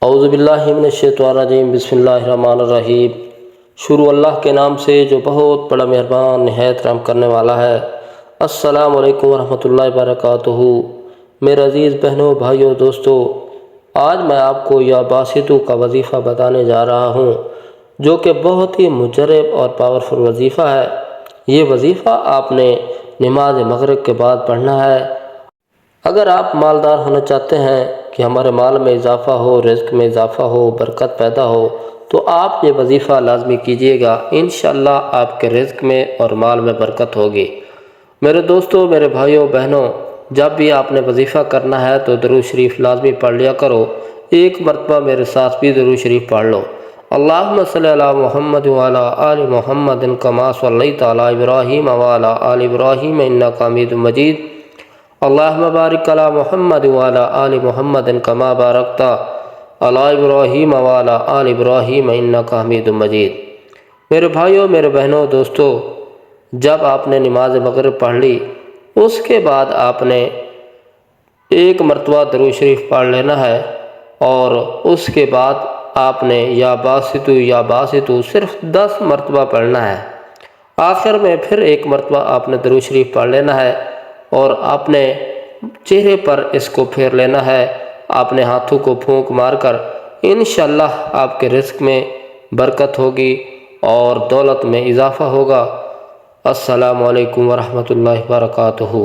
اعوذ باللہ من الشیطان الرجیم، بسم اللہ الرحمن الرحیم۔ شروع اللہ کے نام سے جو بہت بڑا مہربان نہایت رحم کرنے والا ہے۔ السلام علیکم ورحمۃ اللہ وبرکاتہ۔ میرے عزیز بہنوں، بھائیوں، دوستوں، آج میں آپ کو یا باسطو کا وظیفہ بتانے جا رہا ہوں، جو کہ بہت ہی مجرب اور پاورفل وظیفہ ہے۔ یہ وظیفہ آپ نے نماز مغرب کے بعد پڑھنا ہے۔ اگر آپ مالدار ہونا چاہتے ہیں کہ ہمارے مال میں اضافہ ہو، رزق میں اضافہ ہو، برکت پیدا ہو، تو آپ یہ وظیفہ لازمی کیجئے گا۔ انشاءاللہ آپ کے رزق میں اور مال میں برکت ہوگی۔ میرے دوستوں، میرے بھائیوں، بہنوں، جب بھی آپ نے وظیفہ کرنا ہے تو درود شریف لازمی پڑھ لیا کرو۔ ایک مرتبہ میرے ساتھ بھی درود شریف پڑھ لو۔ اللہم صلی علی محمد وعلی آل محمد کما صلیت علی ابراہیم وعلی آل ابراہیم انک حمید مجید۔ اللہم بارک علی محمد وعلی آل محمد کما بارکت علی ابراہیم وعلی آل ابراہیم انک حمید مجید۔ میرے بھائیوں، میرے بہنوں، دوستوں، جب آپ نے نماز مغرب پڑھ لی، اس کے بعد آپ نے ایک مرتبہ درود شریف پڑھ لینا ہے، اور اس کے بعد آپ نے یا باسطو صرف 10 مرتبہ پڑھنا ہے۔ آخر میں پھر ایک مرتبہ آپ نے درود شریف پڑھ لینا ہے، اور اپنے چہرے پر اس کو پھیر لینا ہے، اپنے ہاتھوں کو پھونک مار کر۔ انشاءاللہ آپ کے رزق میں برکت ہوگی اور دولت میں اضافہ ہوگا۔ السلام علیکم ورحمۃ اللہ وبرکاتہ۔